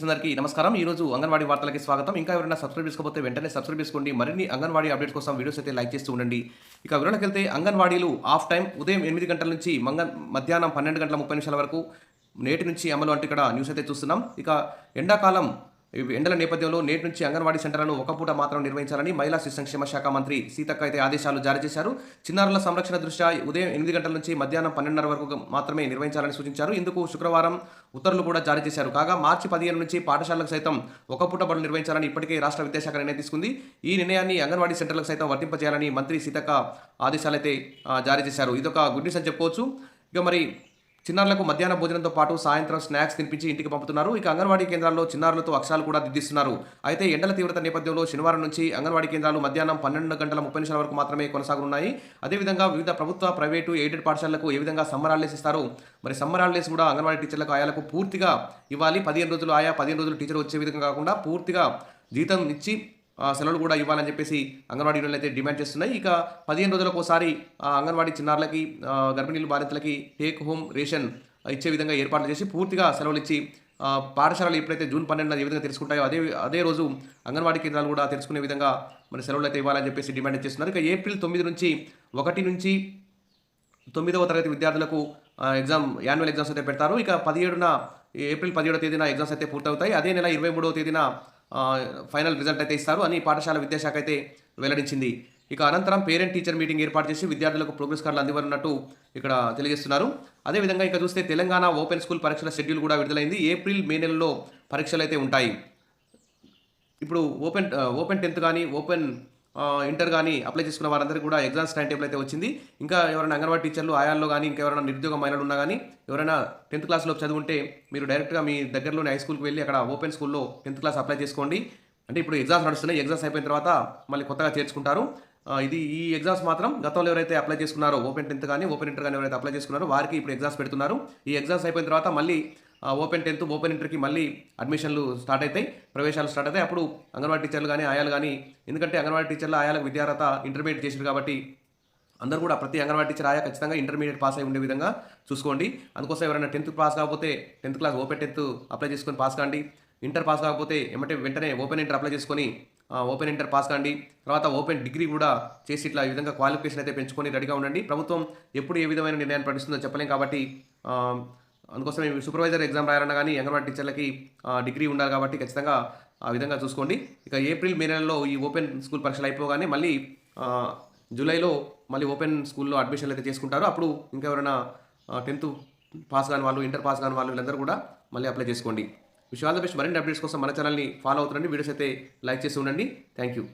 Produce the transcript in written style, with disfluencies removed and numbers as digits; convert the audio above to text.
Teachers అందరికీ నమస్కారం. ఈ రోజు అంగన్వాడీ వార్తలకి స్వాగతం. ఇంకా ఎవరైనా సబ్స్క్రైబ్ చేసుకోకపోతే వెంటనే సబ్స్క్రైబ్ చేసుకోండి. మరిన్ని అంగన్వాడీ అప్డేట్స్ కోసం వీడియోస్ అయితే లైక్ చేస్తూ ఉండండి. ఇక వివరణకెళ్తే అంగన్వాడీలు ఆఫ్ టైం ఉదయం 8 గంటల నుంచి మధ్యాహ్నం 12:30 వరకు నేటి నుంచి అమలు అంటూ ఇక్కడ న్యూస్ అయితే చూస్తున్నాం. ఇక ఎండాకాలం ఎండల నేపథ్యంలో నేటి నుంచి అంగన్వాడీ సెంటర్లను ఒక పూట మాత్రం నిర్వహించాలని మహిళా శిశు సంక్షేమ శాఖ మంత్రి సీతక్క అయితే ఆదేశాలు జారీ చేశారు. చిన్నారుల సంరక్షణ దృష్ట్యా ఉదయం 8 గంటల నుంచి మధ్యాహ్నం 12:30 వరకు మాత్రమే నిర్వహించాలని సూచించారు. ఇందుకు శుక్రవారం ఉత్తర్వులు కూడా జారీ చేశారు. కాగా మార్చి 15 నుంచి పాఠశాలకు సైతం ఒక పూట బడులు నిర్వహించాలని ఇప్పటికే రాష్ట్ర విద్యాశాఖ నిర్ణయం తీసుకుంది. ఈ నిర్ణయాన్ని అంగన్వాడీ సెంటర్లకు సైతం వర్తింపజేయాలని మంత్రి సీతక్క ఆదేశాలైతే జారీ చేశారు. ఇదొక గుడ్ న్యూస్ అని చెప్పుకోవచ్చు. ఇక మరి చిన్నారులకు మధ్యాహ్న భోజనంతో పాటు సాయంత్రం స్నాక్స్ తినిపించి ఇంటికి పంపుతున్నారు. ఇక అంగన్వాడీ కేంద్రాల్లో చిన్నారులతో అక్షరాలు కూడా దిద్దిస్తున్నారు. అయితే ఎండల తీవ్రత నేపథ్యంలో శనివారం నుంచి అంగన్వాడీ కేంద్రాలు మధ్యాహ్నం 12:30 వరకు మాత్రమే కొనసాగనున్నాయి. అదేవిధంగా వివిధ ప్రభుత్వ, ప్రైవేటు, ఎయిడెడ్ పాఠశాలలకు ఏ విధంగా సమ్మర్ హాలిడేస్ ఇస్తారో మరి సమ్మర్ హాలిడేస్ కూడా అంగన్వాడీ టీచర్లకు, ఆయాలకు పూర్తిగా ఇవ్వాలి. 15 రోజులు ఆయా, 15 రోజులు టీచర్ వచ్చే విధంగా కాకుండా పూర్తిగా జీతం ఇచ్చి సెలవులు కూడా ఇవ్వాలని చెప్పేసి అంగన్వాడీ యూనియన్లు అయితే డిమాండ్ చేస్తున్నాయి. ఇక 15 రోజులకు ఒకసారి అంగన్వాడీ చిన్నారులకి, గర్భిణీలు, బాలింతలకి టేక్ హోమ్ రేషన్ ఇచ్చే విధంగా ఏర్పాట్లు చేసి పూర్తిగా సెలవులు ఇచ్చి పాఠశాలలు ఎప్పుడైతే జూన్ 12న ఏ విధంగా తెరుచుకుంటాయో అదే రోజు అంగన్వాడీ కేంద్రాలు కూడా తెరుచుకునే విధంగా మరి సెలవులు అయితే ఇవ్వాలని చెప్పేసి డిమాండ్ చేస్తున్నారు. ఇక ఏప్రిల్ 9 నుంచి 1 నుంచి 9వ తరగతి విద్యార్థులకు యాన్యువల్ ఎగ్జామ్స్ అయితే పెడతారు. ఇక ఏప్రిల్ 17వ తేదీన ఎగ్జామ్స్ అయితే పూర్తవుతాయి. అదే నెల 23వ తేదీన ఫైనల్ రిజల్ట్ అయితే ఇస్తారు అని పాఠశాల విద్యాశాఖ అయితే వెల్లడించింది. ఇక అనంతరం పేరెంట్ టీచర్ మీటింగ్ ఏర్పాటు చేసి విద్యార్థులకు ప్రోగ్రెస్ కార్డులు అందివ్వనున్నట్టు ఇక్కడ తెలియజేస్తున్నారు. అదేవిధంగా ఇక చూస్తే తెలంగాణ ఓపెన్ స్కూల్ పరీక్షల షెడ్యూల్ కూడా విడుదలైంది. ఏప్రిల్, మే నెలలో పరీక్షలు అయితే ఉంటాయి. ఇప్పుడు ఓపెన్ 10th కానీ ఇంటర్ కానీ అప్లై చేసుకున్న వారందరికీ కూడా ఎగ్జామ్స్ టైం టేబుల్ అయితే వచ్చింది. ఇంకా ఎవరైనా అంగన్వాడీ టీచర్లు, ఆయాల్లో కానీ ఇంకా ఎవరైనా నిరుద్యోగ మహిళలు ఉన్నా కానీ ఎవరైనా 10th క్లాస్లో చదువుంటే మీరు డైరెక్ట్గా మీ దగ్గరలోని హై స్కూల్కి వెళ్ళి అక్కడ ఓపెన్ స్కూల్లో 10th క్లాస్ అప్లై చేసుకోండి. అంటే ఇప్పుడు ఎగ్జామ్స్ నడుస్తున్నాయి. ఎగ్జామ్స్ అయిపోయిన తర్వాత మళ్ళీ కొత్తగా చేర్చుకుంటారు. ఈ ఎగ్జామ్స్ మాత్రం గతంలో ఎవరైతే అప్లై చేసుకున్నారో ఓపెన్ 10th కానీ ఓపెన్ ఇంటర్ కానీ ఎవరైతే అప్లై చేసుకున్నారో వారికి ఇప్పుడు ఎగ్జామ్స్ పెడుతున్నారు. ఈ ఎగ్జామ్స్ అయిపోయిన తర్వాత మళ్ళీ ఓపెన్ 10th, ఓపెన్ ఇంటర్కి మళ్ళీ అడ్మిషన్లు స్టార్ట్ అవుతాయి, ప్రవేశాలు స్టార్ట్ అవుతాయి. అప్పుడు అంగన్వాడీ టీచర్లు కానీ, ఆయాలు కానీ, ఎందుకంటే అంగన్వాడీ టీచర్లు, ఆయాలకు విద్యార్హత ఇంటర్మీడియట్ చేశారు కాబట్టి అందరూ కూడా ప్రతి అంగన్వాడీ టీచర్, ఆయా ఖచ్చితంగా ఇంటర్మీడియట్ పాస్ అయి ఉండే విధంగా చూసుకోండి. అందుకోసం ఎవరైనా 10th పాస్ కాకపోతే 10th class open 10th apply చేసుకొని పాస్ కాండి. ఇంటర్ పాస్ కాకపోతే వెంటనే ఓపెన్ ఇంటర్ అప్లై చేసుకొని ఓపెన్ ఇంటర్ పాస్ కాండి. తర్వాత ఓపెన్ డిగ్రీ కూడా చేసి ఇట్లా ఈ విధంగా క్వాలిఫికేషన్ అయితే పెంచుకొని రెడీగా ఉండండి. ప్రభుత్వం ఎప్పుడు ఏ విధమైన నిర్ణయాన్ని ప్రకటిస్తుందో చెప్పలేం కాబట్టి అందుకోసం సూపర్వైజర్ ఎగ్జామ్ రాయాలన్నా కానీ అంగన్వాడీ టీచర్లకి డిగ్రీ ఉండాలి కాబట్టి ఖచ్చితంగా ఆ విధంగా చూసుకోండి. ఇక ఏప్రిల్, మే నెలలో ఈ ఓపెన్ స్కూల్ పరీక్షలు అయిపోగానే మళ్ళీ జూలైలో మళ్ళీ ఓపెన్ స్కూల్లో అడ్మిషన్లు అయితే చేసుకుంటారు. అప్పుడు ఇంకా ఎవరైనా 10th పాస్ కాని వాళ్ళు, ఇంటర్ పాస్ కాని వాళ్ళు వీళ్ళందరూ కూడా మళ్ళీ అప్లై చేసుకోండి. Wish all the best. మరిన్ని అప్డేట్స్ కోసం మన ఛానల్ని ఫాలో అవుతుండండి. వీడియోస్ అయితే లైక్ చేసి ఉండండి. Thank you.